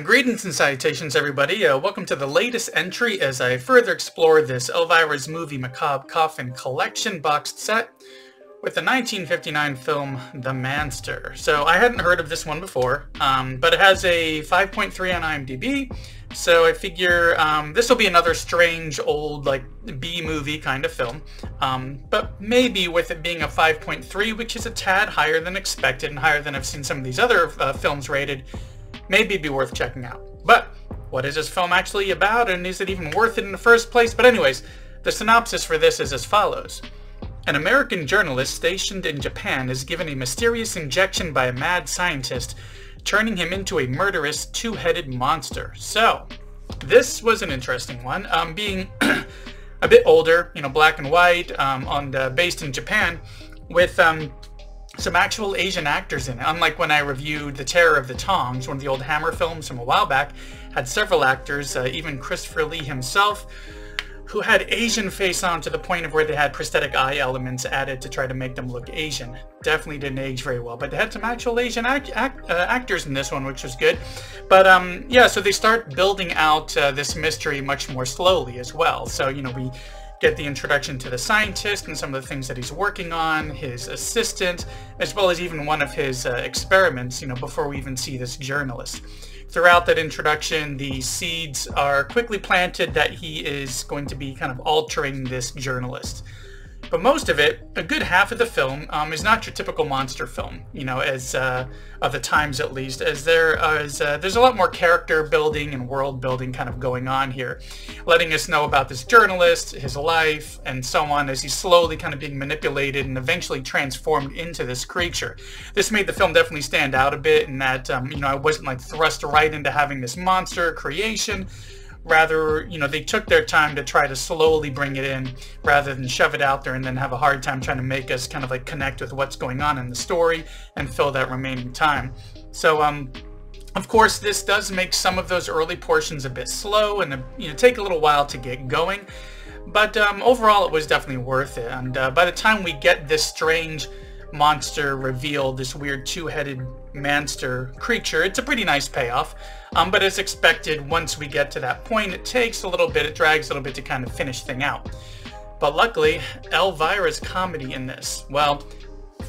Greetings and salutations, everybody. Welcome to the latest entry as I further explore this Elvira's movie Macabre Coffin collection boxed set with the 1959 film The Manster. So I hadn't heard of this one before, but it has a 5.3 on IMDb, so I figure this will be another strange old like B-movie kind of film, but maybe with it being a 5.3, which is a tad higher than expected and higher than I've seen some of these other films rated, maybe it'd be worth checking out. But what is this film actually about, and is it even worth it in the first place? But anyways, the synopsis for this is as follows. An American journalist stationed in Japan is given a mysterious injection by a mad scientist, turning him into a murderous two-headed monster. So, this was an interesting one, being a bit older, black and white, based in Japan, with some actual Asian actors in it. Unlike when I reviewed The Terror of the Tongs, one of the old Hammer films from a while back, had several actors, even Christopher Lee himself, who had Asian face on to the point of where they had prosthetic eye elements added to try to make them look Asian. Definitely didn't age very well, but they had some actual Asian actors in this one, which was good. But yeah, so they start building out this mystery much more slowly as well. So, we get the introduction to the scientist and some of the things that he's working on, his assistant, as well as even one of his experiments, before we even see this journalist. Throughout that introduction, the seeds are quickly planted that he is going to be kind of altering this journalist. But most of it, a good half of the film, is not your typical monster film, as of the times at least, as there's a lot more character building and world building kind of going on here, letting us know about this journalist, his life, and so on, as he's slowly kind of being manipulated and eventually transformed into this creature. This made the film definitely stand out a bit in that, I wasn't like thrust right into having this monster creation. Rather, they took their time to try to slowly bring it in rather than shove it out there and then have a hard time trying to make us kind of like connect with what's going on in the story and fill that remaining time. So, of course, this does make some of those early portions a bit slow and, take a little while to get going. But overall, it was definitely worth it. And by the time we get this strange monster revealed, this weird two-headed Manster creature, it's a pretty nice payoff. But as expected, once we get to that point, it takes a little bit, it drags a little bit to kind of finish thing out. But luckily, Elvira's comedy in this, well,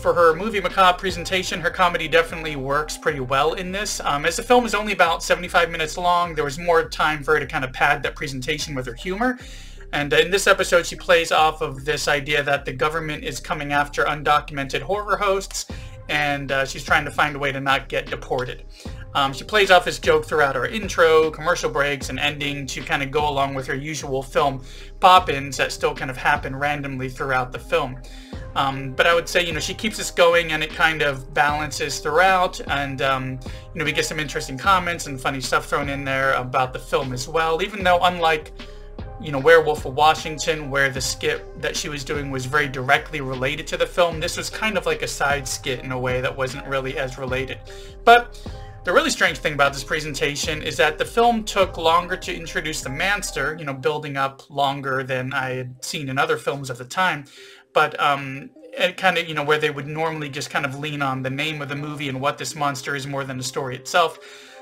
for her movie Macabre presentation, her comedy definitely works pretty well in this. As the film is only about 75 minutes long, there was more time for her to kind of pad that presentation with her humor. And in this episode, she plays off of this idea that the government is coming after undocumented horror hosts, and she's trying to find a way to not get deported. She plays off this joke throughout her intro, commercial breaks, and ending to kind of go along with her usual film pop-ins that still kind of happen randomly throughout the film. But I would say, she keeps us going and it kind of balances throughout, and, we get some interesting comments and funny stuff thrown in there about the film as well, even though unlike Werewolf of Washington, where the skit that she was doing was very directly related to the film, this was kind of like a side skit in a way that wasn't really as related. But the really strange thing about this presentation is that the film took longer to introduce the Manster, building up longer than I had seen in other films of the time. But it kind of, where they would normally just kind of lean on the name of the movie and what this monster is more than the story itself.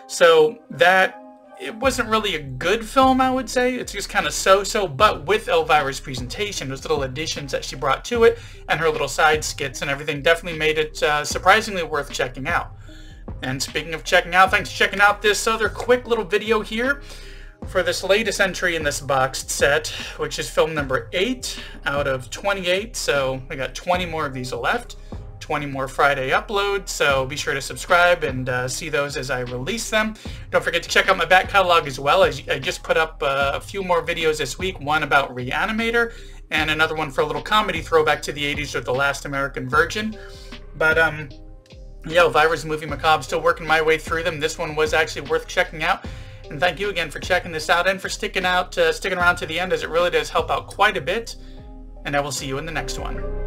So that it wasn't really a good film, I would say. It's just kind of so-so, but with Elvira's presentation, those little additions that she brought to it, and her little side skits and everything definitely made it surprisingly worth checking out. And speaking of checking out, thanks for checking out this other quick little video here for this latest entry in this boxed set, which is film number 8 out of 28, so we got 20 more of these left. 20 more Friday uploads, so be sure to subscribe and see those as I release them. Don't forget to check out my back catalog as well. I just put up a few more videos this week, one about Reanimator and another one for a little comedy throwback to the 80s with The Last American Virgin. But yeah, Elvira's movie Macabre, still working my way through them. This one was actually worth checking out. And thank you again for checking this out and for sticking around to the end, as it really does help out quite a bit. And I will see you in the next one.